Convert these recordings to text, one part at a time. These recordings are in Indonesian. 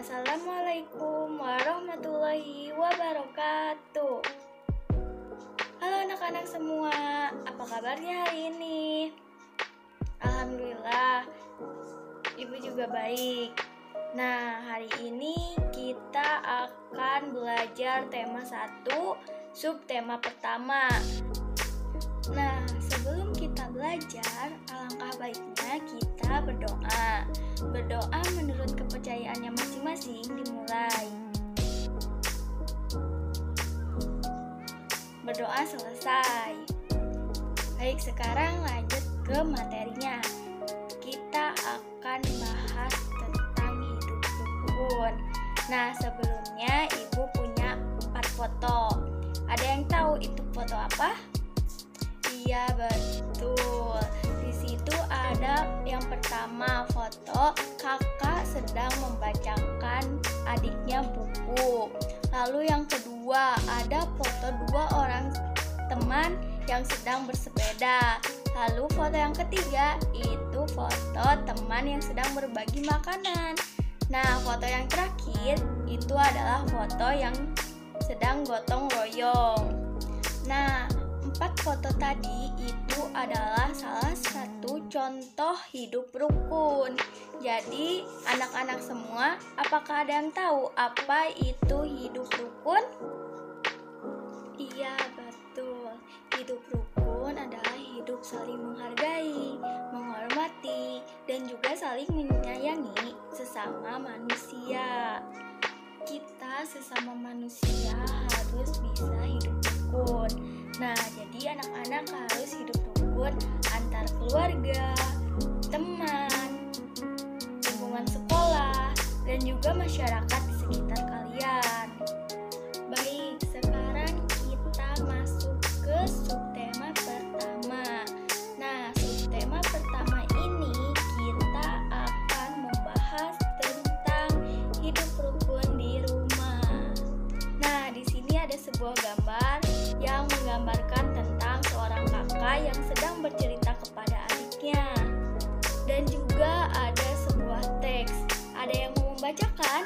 Assalamualaikum warahmatullahi wabarakatuh. Halo anak-anak semua, apa kabarnya hari ini? Alhamdulillah, Ibu juga baik. Nah, hari ini kita akan belajar tema 1, subtema pertama. Nah, sebelum kita belajar, alangkah baiknya kita berdoa. Berdoa menurut kepercayaannya masing-masing dimulai. Berdoa selesai. Baik, sekarang lanjut ke materinya. Kita akan bahas tentang hidup rukun. Nah, sebelumnya Ibu punya 4 foto. Ada yang tahu itu foto apa? Iya, betul. Di situ ada yang pertama, foto kakak sedang membacakan adiknya buku. Lalu yang kedua, ada foto 2 orang teman yang sedang bersepeda. Lalu foto yang ketiga, itu foto teman yang sedang berbagi makanan. Nah, foto yang terakhir itu adalah foto yang sedang gotong royong. Nah, 4 foto tadi itu adalah salah satu contoh hidup rukun. Jadi, anak-anak semua, apakah ada yang tahu apa itu hidup rukun? Iya, betul. Hidup rukun adalah hidup saling menghargai, menghormati, dan juga saling menyayangi sesama manusia. Kita sesama manusia harus bisa hidup rukun. Nah, jadi anak-anak harus hidup rukun antar keluarga, teman, lingkungan sekolah, dan juga masyarakat di sekitar kalian. Baik, sekarang kita masuk ke subtema pertama. Nah, subtema pertama ini kita akan membahas tentang hidup rukun di rumah. Nah, di sini ada sebuah gambar yang menggambarkan tentang seorang kakak yang sedang bercerita kepada adiknya. Dan juga ada sebuah teks. Ada yang mau membacakan?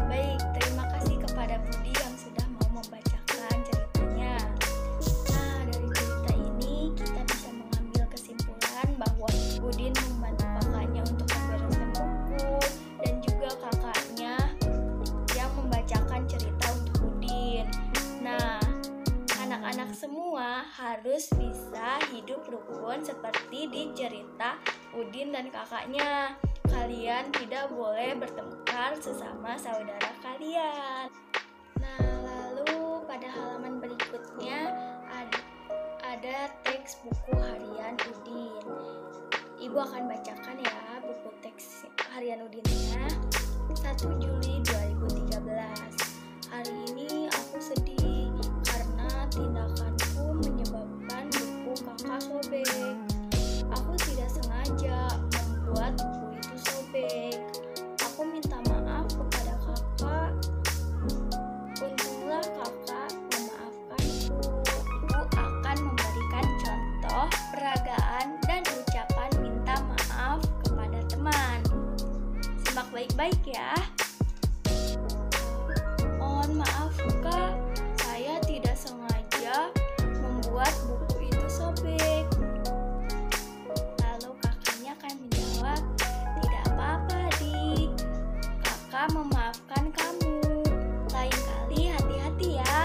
Baik, terima kasih kepada Budi yang sudah mau membacakan ceritanya. Nah, dari cerita ini kita bisa mengambil kesimpulan bahwa Udin membantu kakaknya untuk membereskan buku dan juga kakaknya yang membacakan cerita untuk Udin. Nah, anak-anak semua harus bisa hidup rukun seperti di cerita Udin dan kakaknya. Kalian tidak boleh bertengkar sesama saudara kalian. Nah, lalu pada halaman berikutnya ada teks buku harian Udin. Ibu akan bacakan ya buku teks harian Udinnya. 1 Juli 2013. Hari ini aku sedih karena tindakanku menyebabkan buku kakak sobek. Aku tidak sengaja membuat buku itu sobek. Aku minta maaf kepada kakak. Untunglah kakak memaafkanku. Ibu akan memberikan contoh peragaan dan ucapan minta maaf kepada teman. Simak baik-baik ya. Mohon maaf kak, saya tidak sengaja membuat buku itu sobek. Lalu kakaknya akan menjawab, tidak apa-apa adik, kakak memaafkan kamu. Lain kali hati-hati ya.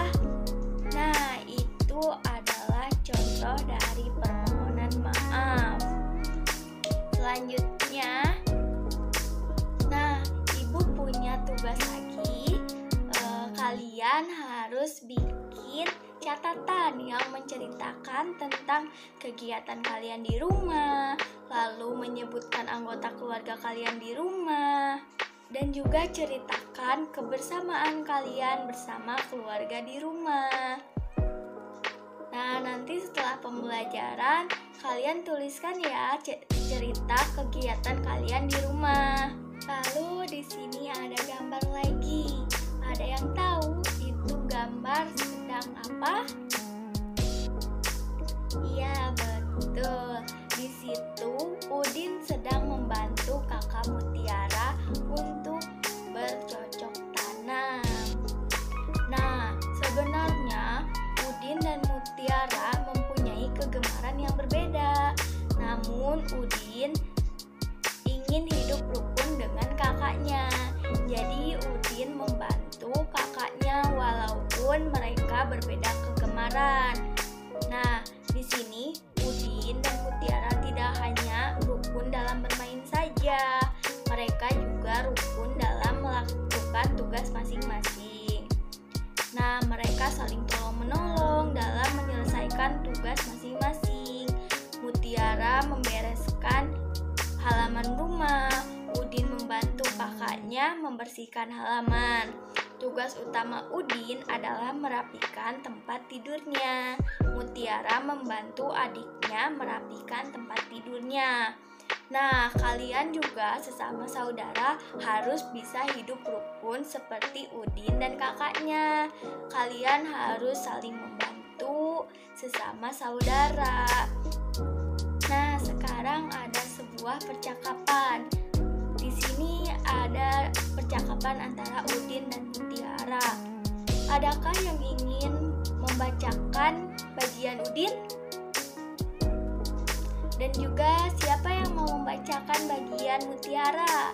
Nah, itu adalah contoh dari permohonan maaf. Selanjutnya, nah, Ibu punya tugas lagi. Kalian harus bikin catatan yang menceritakan tentang kegiatan kalian di rumah, lalu menyebutkan anggota keluarga kalian di rumah, dan juga ceritakan kebersamaan kalian bersama keluarga di rumah. Nah, nanti setelah pembelajaran, kalian tuliskan ya cerita kegiatan kalian di rumah. Lalu di sini ada gambar lagi. Ada yang tahu itu gambar sedang apa? Iya, betul. Di situ Udin sedang membantu kakak Mutiara untuk Namun Udin ingin hidup rukun dengan kakaknya. Jadi Udin membantu kakaknya walaupun mereka berbeda kegemaran. Nah, di sini Udin dan Mutiara tidak hanya rukun dalam bermain saja, mereka juga rukun dalam melakukan tugas masing-masing. Nah, mereka saling tolong-menolong dalam menyelesaikan tugas masing-masing. Mutiara membereskan halaman rumah, Udin membantu kakaknya membersihkan halaman. Tugas utama Udin adalah merapikan tempat tidurnya. Mutiara membantu adiknya merapikan tempat tidurnya. Nah, kalian juga sesama saudara harus bisa hidup rukun seperti Udin dan kakaknya. Kalian harus saling membantu sesama saudara. Nah, sekarang ada sebuah percakapan. Di sini ada percakapan antara Udin dan Mutiara. Adakah yang ingin membacakan bagian Udin? Dan juga siapa yang mau membacakan bagian Mutiara?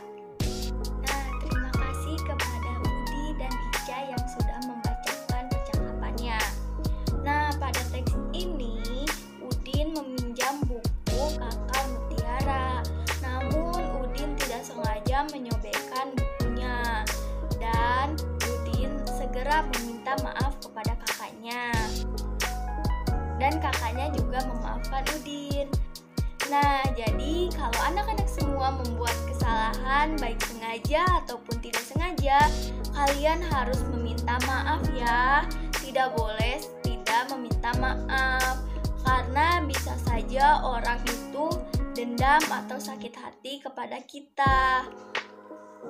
Nah, terima kasih kepada Budi dan Ica yang sudah membacakan percakapannya. Nah, pada teks ini Udin meminjam buku kakak Mutiara. Namun Udin tidak sengaja menyobekkan bukunya. Dan Udin segera meminta maaf kepada kakaknya. Dan kakaknya juga memaafkan Udin. Nah, jadi kalau anak-anak semua membuat kesalahan baik sengaja ataupun tidak sengaja, kalian harus meminta maaf ya. Tidak boleh tidak meminta maaf, karena bisa saja orang itu dendam atau sakit hati kepada kita.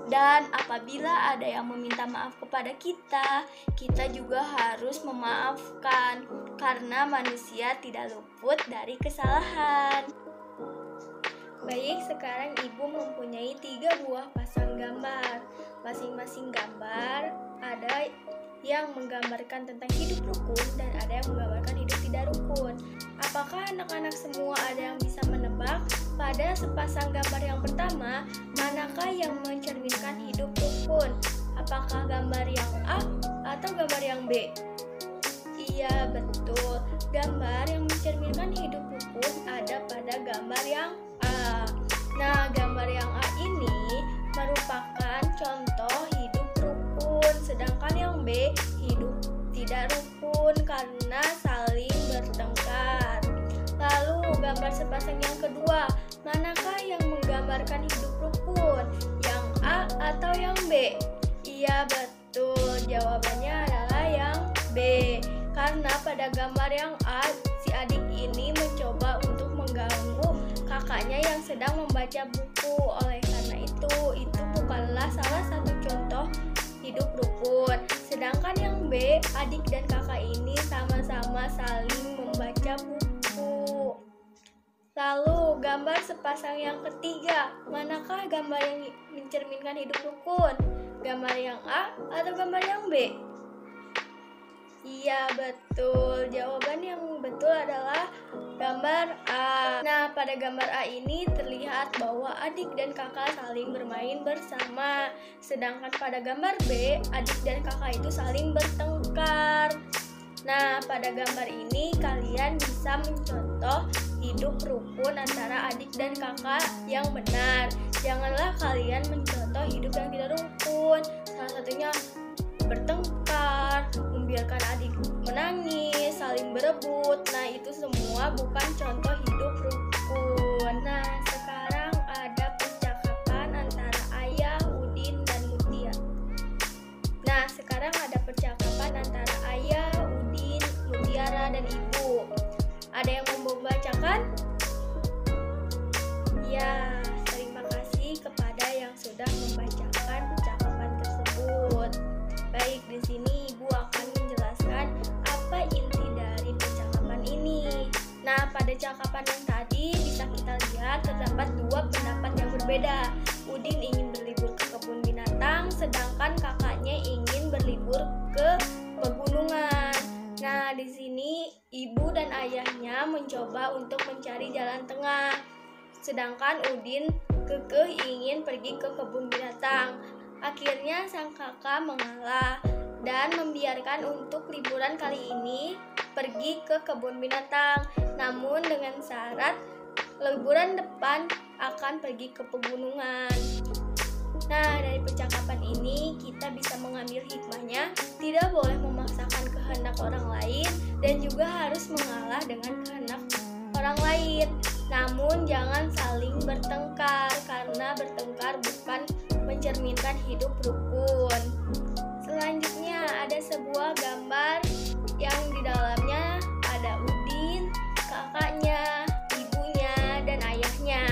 Dan apabila ada yang meminta maaf kepada kita, kita juga harus memaafkan, karena manusia tidak luput dari kesalahan. Baik, sekarang Ibu mempunyai 3 buah pasang gambar. Masing-masing gambar ada yang menggambarkan tentang hidup rukun dan ada yang menggambarkan hidup tidak rukun. Apakah anak-anak semua ada yang bisa menebak pada sepasang gambar yang pertama, manakah yang mencerminkan hidup rukun? Apakah gambar yang A atau gambar yang B? Iya, betul. Gambar yang mencerminkan hidup rukun ada pada gambar yang A. Nah, gambar yang A ini merupakan contoh hidup rukun, sedangkan yang B hidup tidak rukun karena saling bertengkar. Lalu, gambar sepasang yang kedua, manakah yang menggambarkan hidup rukun? Yang A atau yang B? Iya, betul. Jawabannya adalah yang B. Karena pada gambar yang A, si adik ini mencoba untuk mengganggu kakaknya yang sedang membaca buku. Oleh karena itu bukanlah salah satu contoh hidup rukun. Sedangkan yang B, adik dan kakak ini sama-sama saling membaca buku. Lalu, gambar sepasang yang ketiga, manakah gambar yang mencerminkan hidup rukun? Gambar yang A atau gambar yang B? Iya, betul. Jawaban yang betul adalah gambar A. Nah, pada gambar A ini terlihat bahwa adik dan kakak saling bermain bersama. Sedangkan pada gambar B, adik dan kakak itu saling bertengkar. Nah, pada gambar ini kalian bisa mencontoh hidup rukun antara adik dan kakak yang benar. Janganlah kalian mencontoh hidup yang tidak rukun. Salah satunya bertengkar, membiarkan adik menangis, saling berebut. Nah, itu semua bukan contoh hidup rukun. Nah, sekarang ada percakapan antara ayah, Udin, dan Mutia. Nah, sekarang ada percakapan antara ayah, Udin, Mutiara, dan ibu. Ada yang mau membacakan? Ya, terima kasih kepada yang sudah membacakan percakapan tersebut. Baik, di sini Ibu akan menjelaskan apa inti dari percakapan ini. Nah, pada cakapan yang tadi bisa kita lihat terdapat 2 pendapat yang berbeda. Udin ingin berlibur ke kebun binatang, sedangkan kakaknya ingin berlibur ke pegunungan. Nah, di sini ibu dan ayahnya mencoba untuk mencari jalan tengah. sedangkan Udin kekeh ingin pergi ke kebun binatang. Akhirnya sang kakak mengalah dan membiarkan untuk liburan kali ini pergi ke kebun binatang. Namun dengan syarat liburan depan akan pergi ke pegunungan. Nah, dari percakapan ini kita bisa mengambil hikmahnya, tidak boleh memaksakan kehendak orang lain dan juga harus mengalah dengan kehendak orang lain. Namun jangan saling bertengkar, karena bertengkar bukan mencerminkan hidup rukun. Selanjutnya ada sebuah gambar yang di dalamnya ada Udin, kakaknya, ibunya, dan ayahnya.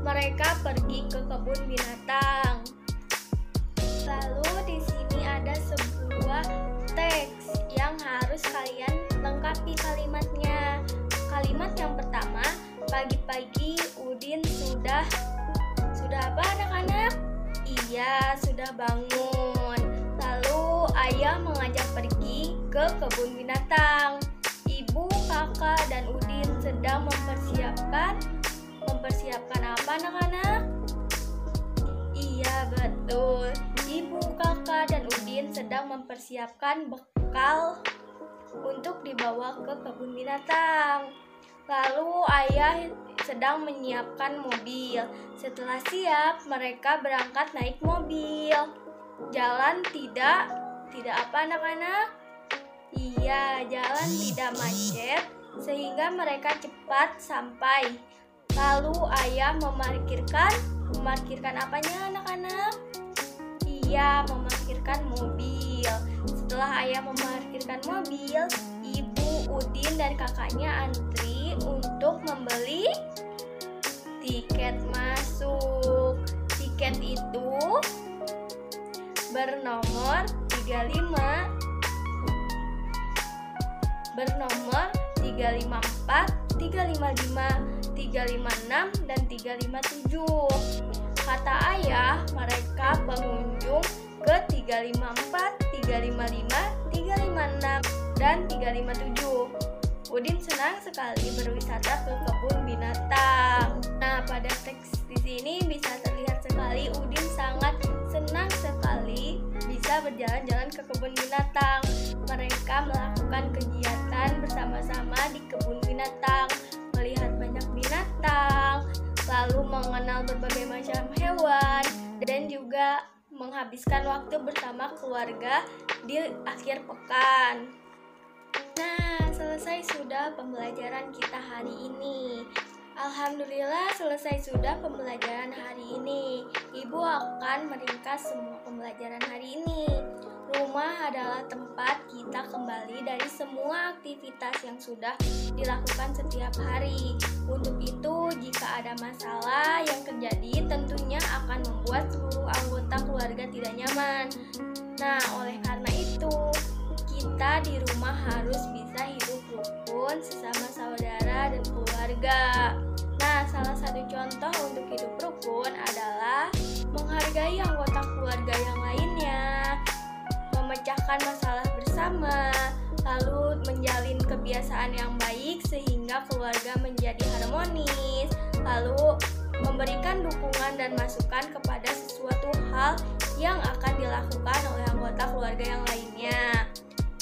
Mereka pergi ke kebun binatang. Lalu di sini ada sebuah teks yang harus kalian lengkapi kalimatnya. Kalimat yang pertama, pagi-pagi Udin sudah apa anak-anak? Iya, sudah bangun. Lalu ayah mengajak pergi ke kebun binatang. Ibu, kakak, dan Udin sedang mempersiapkan apa anak-anak? Iya, betul. Ibu, kakak, dan Udin sedang mempersiapkan bekal untuk dibawa ke kebun binatang. Lalu ayah sedang menyiapkan mobil. Setelah siap, mereka berangkat naik mobil. Jalan tidak apa anak-anak? Iya, jalan tidak macet sehingga mereka cepat sampai. Lalu ayah memarkirkan apanya anak-anak? Iya, memarkirkan mobil. Setelah ayah memarkirkan mobil, ibu, Udin, dan kakaknya antri untuk membeli tiket masuk. Tiket itu bernomor 354, 355, 356, dan 357. Kata ayah, mereka pengunjung ke 354, 355, 356, dan 357. Udin senang sekali berwisata ke kebun binatang. Nah, pada teks di sini bisa terlihat sekali Udin sangat senang sekali bisa berjalan-jalan ke kebun binatang. Mereka melakukan kegiatan bersama-sama di kebun binatang, melihat banyak binatang, lalu mengenal berbagai macam hewan, dan juga menghabiskan waktu bersama keluarga di akhir pekan. Nah, selesai sudah pembelajaran kita hari ini. Alhamdulillah selesai sudah pembelajaran hari ini. Ibu akan meringkas semua pembelajaran hari ini. Rumah adalah tempat kita kembali dari semua aktivitas yang sudah dilakukan setiap hari. Untuk itu, jika ada masalah yang terjadi, tentunya akan membuat seluruh anggota keluarga tidak nyaman. Nah, oleh karena itu, kita di rumah harus bisa hidup rukun sesama saudara dan keluarga. Nah, salah satu contoh untuk hidup rukun adalah menghargai anggota keluarga yang lainnya, memecahkan masalah bersama, lalu menjalin kebiasaan yang baik sehingga keluarga menjadi harmonis, lalu memberikan dukungan dan masukan kepada sesuatu hal yang akan dilakukan oleh anggota keluarga yang lainnya.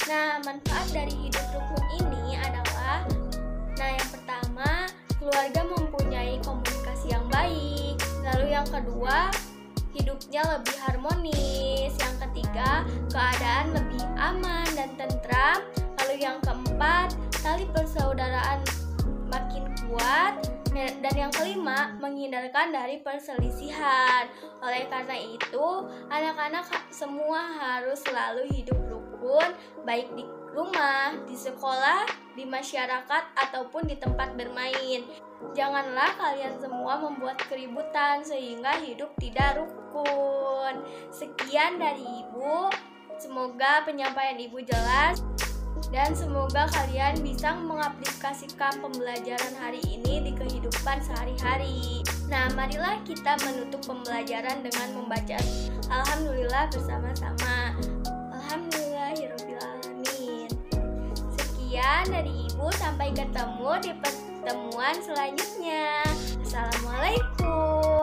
Nah, manfaat dari hidup rukun ini adalah, yang pertama, keluarga mempunyai komunikasi yang baik. Lalu yang kedua, hidupnya lebih harmonis. Yang ketiga, keadaan lebih aman dan tentram. Lalu yang keempat, tali persaudaraan makin kuat. Dan yang kelima, menghindarkan dari perselisihan. Oleh karena itu, anak-anak semua harus selalu hidup rukun, baik di rumah, di sekolah, di masyarakat, ataupun di tempat bermain. Janganlah kalian semua membuat keributan sehingga hidup tidak rukun. Sekian dari Ibu. Semoga penyampaian Ibu jelas. Dan semoga kalian bisa mengaplikasikan pembelajaran hari ini di kehidupan sehari-hari. Nah, marilah kita menutup pembelajaran dengan membaca Alhamdulillah bersama-sama. Alhamdulillahirobbilalamin. Sekian dari Ibu, sampai ketemu di pertemuan selanjutnya. Assalamualaikum.